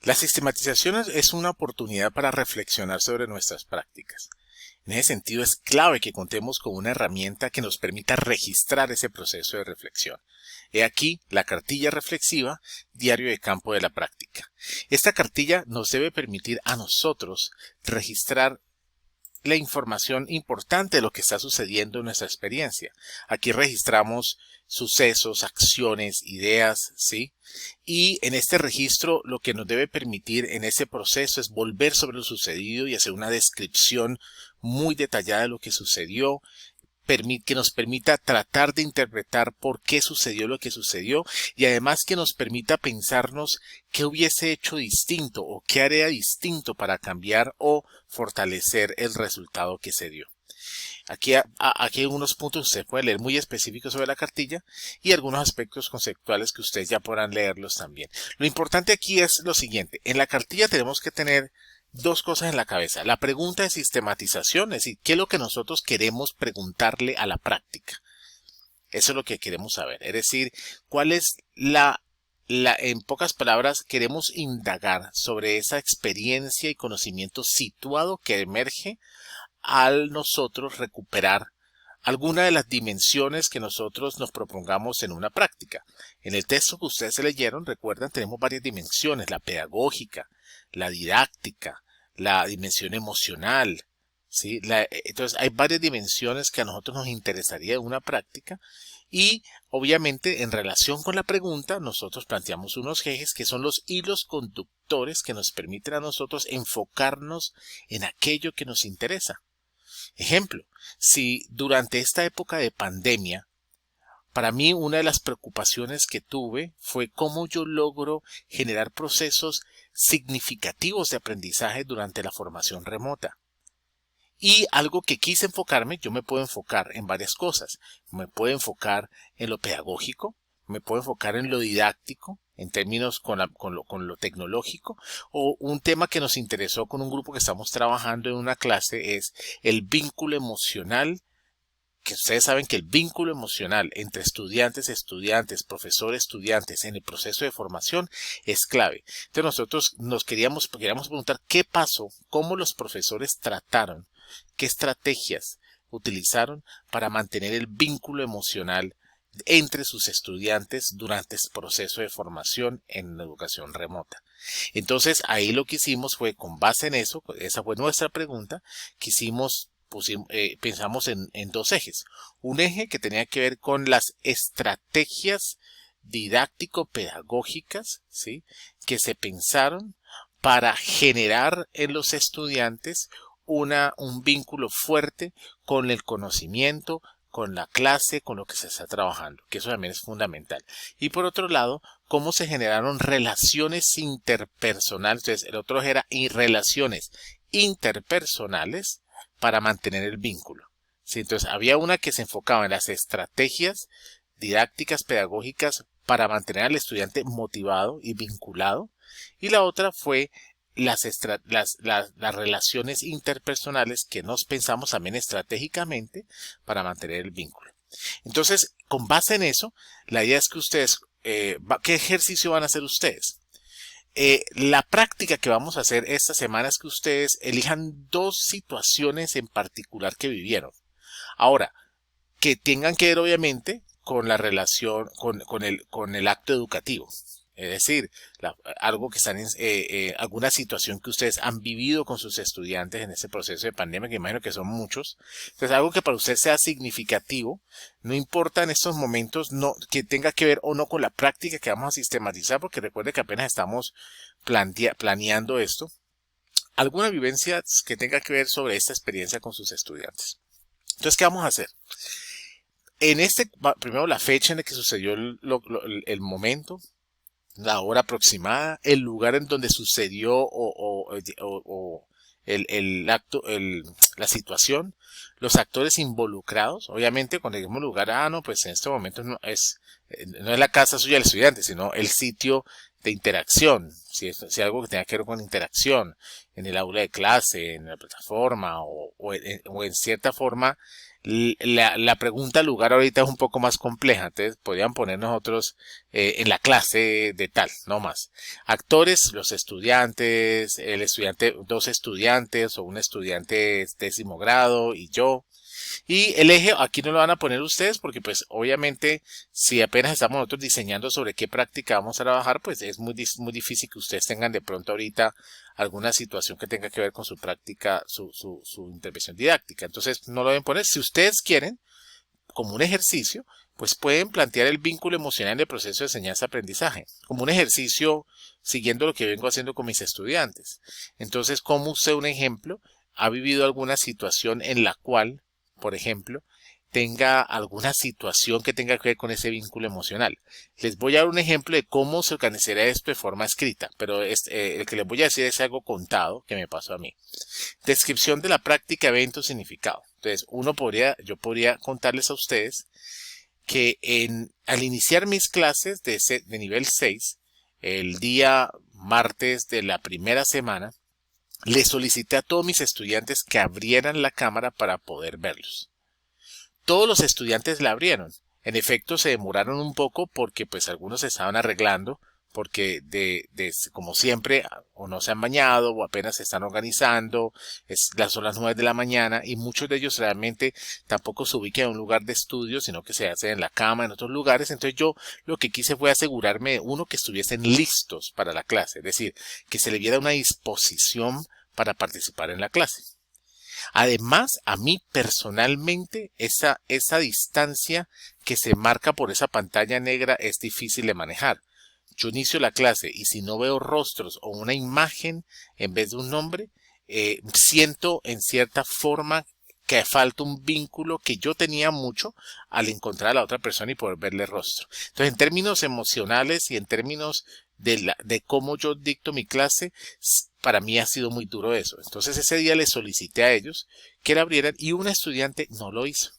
La sistematización es una oportunidad para reflexionar sobre nuestras prácticas. En ese sentido, es clave que contemos con una herramienta que nos permita registrar ese proceso de reflexión. He aquí la cartilla reflexiva, diario de campo de la práctica. Esta cartilla nos debe permitir a nosotros registrar la información importante de lo que está sucediendo en nuestra experiencia. Aquí registramos sucesos, acciones, ideas, ¿sí? Y en este registro lo que nos debe permitir en ese proceso es volver sobre lo sucedido y hacer una descripción muy detallada de lo que sucedió, que nos permita tratar de interpretar por qué sucedió lo que sucedió y además que nos permita pensarnos qué hubiese hecho distinto o qué haría distinto para cambiar o fortalecer el resultado que se dio. Aquí hay unos puntos que usted puede leer muy específicos sobre la cartilla y algunos aspectos conceptuales que ustedes ya podrán leerlos también. Lo importante aquí es lo siguiente. En la cartilla tenemos que tener dos cosas en la cabeza. La pregunta de sistematización, es decir, ¿qué es lo que nosotros queremos preguntarle a la práctica? Eso es lo que queremos saber. Es decir, ¿cuál es en pocas palabras, queremos indagar sobre esa experiencia y conocimiento situado que emerge al nosotros recuperar alguna de las dimensiones que nosotros nos propongamos en una práctica? En el texto que ustedes se leyeron, recuerdan, tenemos varias dimensiones: la pedagógica, la didáctica, la dimensión emocional, ¿sí? Entonces hay varias dimensiones que a nosotros nos interesaría en una práctica y obviamente en relación con la pregunta nosotros planteamos unos ejes que son los hilos conductores que nos permiten a nosotros enfocarnos en aquello que nos interesa. Ejemplo, si durante esta época de pandemia, para mí una de las preocupaciones que tuve fue cómo yo logro generar procesos significativos de aprendizaje durante la formación remota. Y algo que quise enfocarme, yo me puedo enfocar en varias cosas. Me puedo enfocar en lo pedagógico, me puedo enfocar en lo didáctico, en términos con lo tecnológico, o un tema que nos interesó con un grupo que estamos trabajando en una clase es el vínculo emocional, que ustedes saben que el vínculo emocional entre estudiantes, profesores, estudiantes en el proceso de formación es clave. Entonces nosotros queríamos preguntar qué pasó, cómo los profesores trataron, qué estrategias utilizaron para mantener el vínculo emocional entre sus estudiantes durante el proceso de formación en la educación remota. Entonces ahí lo que hicimos fue, con base en eso, esa fue nuestra pregunta, pensamos en dos ejes. Un eje que tenía que ver con las estrategias didáctico-pedagógicas, ¿sí?, que se pensaron para generar en los estudiantes un vínculo fuerte con el conocimiento, con la clase, con lo que se está trabajando, que eso también es fundamental. Y por otro lado, cómo se generaron relaciones interpersonales. Entonces, el otro era relaciones interpersonales para mantener el vínculo. ¿Sí? Entonces, había una que se enfocaba en las estrategias didácticas pedagógicas para mantener al estudiante motivado y vinculado, y la otra fue las relaciones interpersonales que nos pensamos también estratégicamente para mantener el vínculo. Entonces, con base en eso, la idea es que ustedes, ¿qué ejercicio van a hacer ustedes? La práctica que vamos a hacer esta semana es que ustedes elijan dos situaciones en particular que vivieron. Ahora, que tengan que ver obviamente con la relación, con el acto educativo. Es decir, algo que están alguna situación que ustedes han vivido con sus estudiantes en este proceso de pandemia, que imagino que son muchos. Entonces, algo que para usted sea significativo, no importa en estos momentos que tenga que ver o no con la práctica que vamos a sistematizar, porque recuerde que apenas estamos planeando esto. Alguna vivencia que tenga que ver sobre esta experiencia con sus estudiantes. Entonces, ¿qué vamos a hacer? Primero la fecha en la que sucedió el momento, la hora aproximada, el lugar en donde sucedió el acto, la situación, los actores involucrados. Obviamente, cuando digamos lugar, no, pues en este momento no es la casa suya del estudiante, sino el sitio de interacción, si algo que tenga que ver con interacción en el aula de clase, en la plataforma o en cierta forma, la pregunta al lugar ahorita es un poco más compleja, entonces podrían poner nosotros en la clase de tal, no más. Actores, los estudiantes, el estudiante, dos estudiantes o un estudiante décimo grado y yo. Y el eje aquí no lo van a poner ustedes porque pues obviamente si apenas estamos nosotros diseñando sobre qué práctica vamos a trabajar, pues es muy difícil que ustedes tengan de pronto ahorita alguna situación que tenga que ver con su práctica, su intervención didáctica. Entonces no lo deben poner. Si ustedes quieren, como un ejercicio, pues pueden plantear el vínculo emocional en el proceso de enseñanza-aprendizaje, como un ejercicio siguiendo lo que vengo haciendo con mis estudiantes. Entonces, como usted, un ejemplo, ha vivido alguna situación en la cual, por ejemplo, tenga alguna situación que tenga que ver con ese vínculo emocional. Les voy a dar un ejemplo de cómo se organizaría esto de forma escrita, pero el que les voy a decir es algo contado que me pasó a mí. Descripción de la práctica, evento, significado. Entonces, yo podría contarles a ustedes que al iniciar mis clases de nivel 6, el día martes de la primera semana, les solicité a todos mis estudiantes que abrieran la cámara para poder verlos. Todos los estudiantes la abrieron. En efecto, se demoraron un poco porque pues algunos se estaban arreglando, porque como siempre o no se han bañado o apenas se están organizando, son las 9 de la mañana y muchos de ellos realmente tampoco se ubican en un lugar de estudio, sino que se hacen en la cama, en otros lugares. Entonces yo lo que quise fue asegurarme de uno que estuviesen listos para la clase, es decir, que se le diera una disposición para participar en la clase. Además, a mí personalmente esa distancia que se marca por esa pantalla negra es difícil de manejar. Yo inicio la clase y si no veo rostros o una imagen en vez de un nombre, siento en cierta forma que falta un vínculo que yo tenía mucho al encontrar a la otra persona y poder verle rostro. Entonces, en términos emocionales y en términos de cómo yo dicto mi clase, para mí ha sido muy duro eso. Entonces, ese día les solicité a ellos que la abrieran y una estudiante no lo hizo.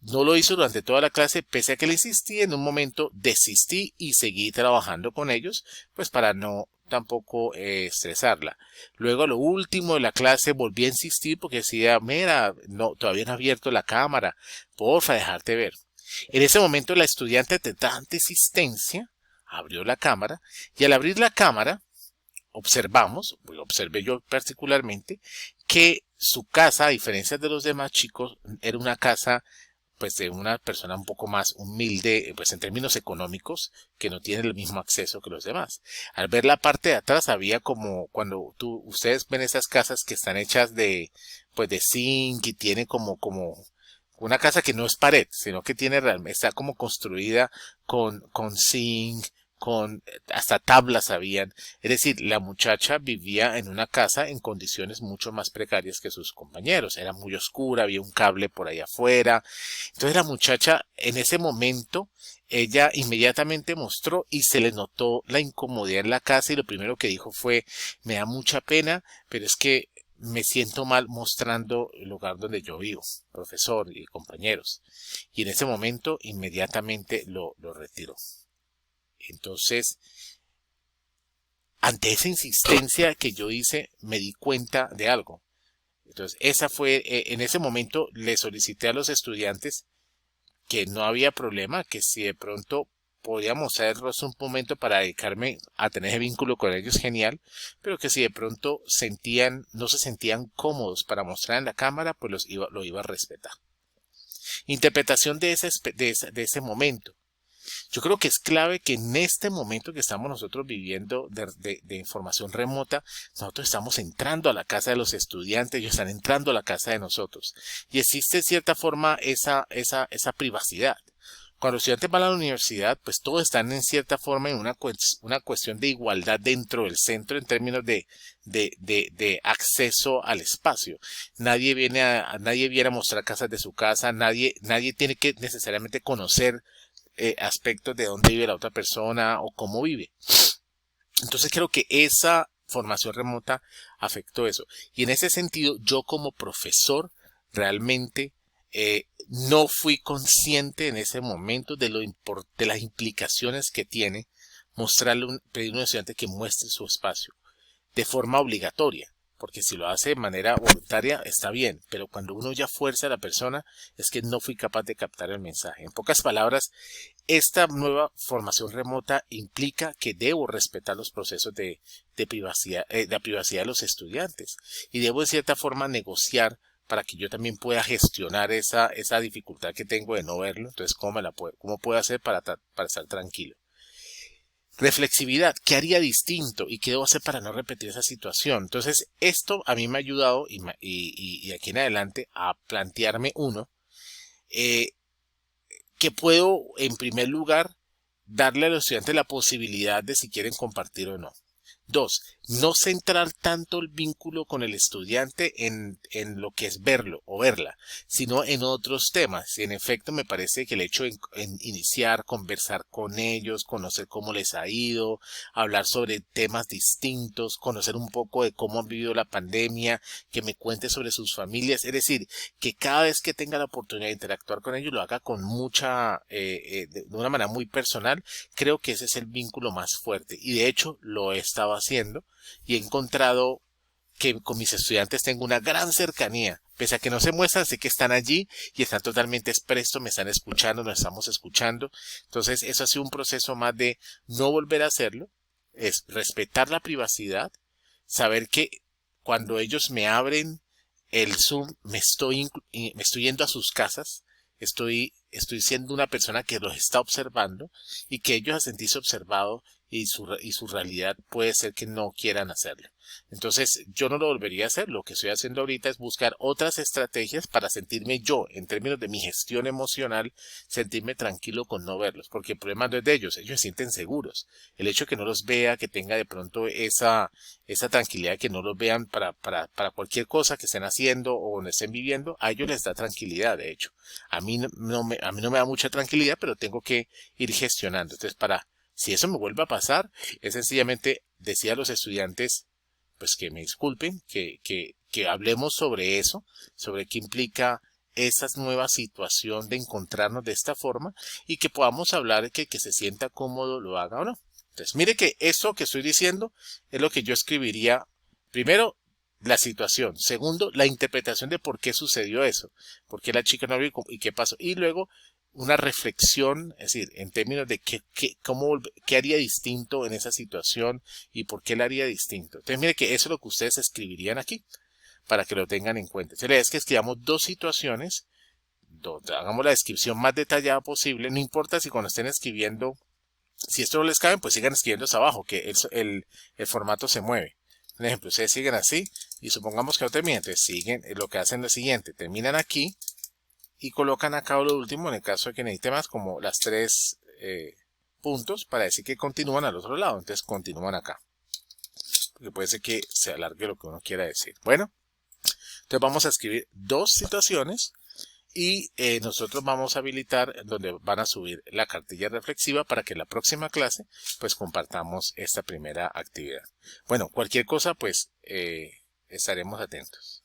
No lo hizo durante toda la clase, pese a que le insistí, en un momento desistí y seguí trabajando con ellos, pues para no tampoco estresarla. Luego a lo último de la clase volví a insistir porque decía, mira, no, todavía no he abierto la cámara, porfa, dejarte ver. En ese momento la estudiante de tanta insistencia abrió la cámara y al abrir la cámara observé yo particularmente, que su casa, a diferencia de los demás chicos, era una casa pues de una persona un poco más humilde, pues en términos económicos, que no tiene el mismo acceso que los demás. Al ver la parte de atrás había como cuando ustedes ven esas casas que están hechas pues de zinc y tiene como una casa que no es pared, sino que tiene realmente, está como construida con zinc, con hasta tablas habían. Es decir, la muchacha vivía en una casa en condiciones mucho más precarias que sus compañeros. Era muy oscura, había un cable por ahí afuera. Entonces la muchacha en ese momento, ella inmediatamente mostró y se le notó la incomodidad en la casa y lo primero que dijo fue, me da mucha pena, pero es que me siento mal mostrando el lugar donde yo vivo, profesor y compañeros. Y en ese momento inmediatamente lo retiró. Entonces, ante esa insistencia que yo hice, me di cuenta de algo. Entonces, en ese momento le solicité a los estudiantes que no había problema, que si de pronto podíamos hacerlos un momento para dedicarme a tener ese vínculo con ellos, genial, pero que si de pronto no se sentían cómodos para mostrar en la cámara, pues lo iba a respetar. Interpretación de ese momento. Yo creo que es clave que en este momento que estamos nosotros viviendo de información remota, nosotros estamos entrando a la casa de los estudiantes, ellos están entrando a la casa de nosotros. Y existe de cierta forma esa privacidad. Cuando los estudiantes van a la universidad, pues todos están en cierta forma en una cuestión de igualdad dentro del centro en términos de acceso al espacio. Nadie viene a mostrar casas de su casa, nadie tiene que necesariamente conocer aspectos de dónde vive la otra persona o cómo vive. Entonces creo que esa formación remota afectó eso. Y en ese sentido, yo como profesor realmente no fui consciente en ese momento de las implicaciones que tiene pedirle a un estudiante que muestre su espacio de forma obligatoria. Porque si lo hace de manera voluntaria está bien, pero cuando uno ya fuerza a la persona es que no fui capaz de captar el mensaje. En pocas palabras, esta nueva formación remota implica que debo respetar los procesos de privacidad, la privacidad de los estudiantes y debo de cierta forma negociar para que yo también pueda gestionar esa dificultad que tengo de no verlo. Entonces, ¿cómo puedo hacer para estar tranquilo? Reflexividad, ¿qué haría distinto y qué debo hacer para no repetir esa situación? Entonces, esto a mí me ha ayudado y aquí en adelante a plantearme eh, que puedo, en primer lugar, darle a los estudiantes la posibilidad de si quieren compartir o no. Dos, no centrar tanto el vínculo con el estudiante en lo que es verlo o verla, sino en otros temas. Y en efecto, me parece que el hecho en iniciar, conversar con ellos, conocer cómo les ha ido, hablar sobre temas distintos, conocer un poco de cómo han vivido la pandemia, que me cuente sobre sus familias. Es decir, que cada vez que tenga la oportunidad de interactuar con ellos, lo haga con de una manera muy personal. Creo que ese es el vínculo más fuerte. Y de hecho, lo he estado haciendo y he encontrado que con mis estudiantes tengo una gran cercanía. Pese a que no se muestran, sé que están allí y están totalmente expresos, me están escuchando, nos estamos escuchando. Entonces, eso ha sido un proceso más de no volver a hacerlo, es respetar la privacidad, saber que cuando ellos me abren el Zoom, me estoy yendo a sus casas, estoy siendo una persona que los está observando y que ellos a sentirse observados y su realidad puede ser que no quieran hacerlo. Entonces yo no lo volvería a hacer. Lo que estoy haciendo ahorita es buscar otras estrategias para sentirme yo, en términos de mi gestión emocional, sentirme tranquilo con no verlos, porque el problema no es de ellos se sienten seguros. El hecho de que no los vea, que tenga de pronto esa tranquilidad de que no los vean para cualquier cosa que estén haciendo o donde estén viviendo, a ellos les da tranquilidad, de hecho. A mí no me da mucha tranquilidad, pero tengo que ir gestionando. Entonces, si eso me vuelve a pasar, es sencillamente decir a los estudiantes, pues que me disculpen, que hablemos sobre eso, sobre qué implica esa nueva situación de encontrarnos de esta forma y que podamos hablar que se sienta cómodo lo haga o no. Entonces, mire que eso que estoy diciendo es lo que yo escribiría. Primero, la situación. Segundo, la interpretación de por qué sucedió eso. Por qué la chica no vio y qué pasó. Y luego, una reflexión, es decir, en términos de qué haría distinto en esa situación y por qué la haría distinto. Entonces, mire que eso es lo que ustedes escribirían aquí, para que lo tengan en cuenta. Entonces, la idea es que escribamos dos situaciones, donde hagamos la descripción más detallada posible. No importa si cuando estén escribiendo, si esto no les cabe, pues sigan escribiendo hacia abajo, que el formato se mueve. Por ejemplo, ustedes siguen así y supongamos que no terminen, entonces siguen, lo que hacen es lo siguiente, terminan aquí y colocan acá lo último en el caso de que necesite más, como las tres puntos para decir que continúan al otro lado. Entonces continúan acá, porque puede ser que se alargue lo que uno quiera decir. Bueno, entonces vamos a escribir dos situaciones y nosotros vamos a habilitar donde van a subir la cartilla reflexiva para que en la próxima clase pues compartamos esta primera actividad. Bueno, cualquier cosa pues estaremos atentos.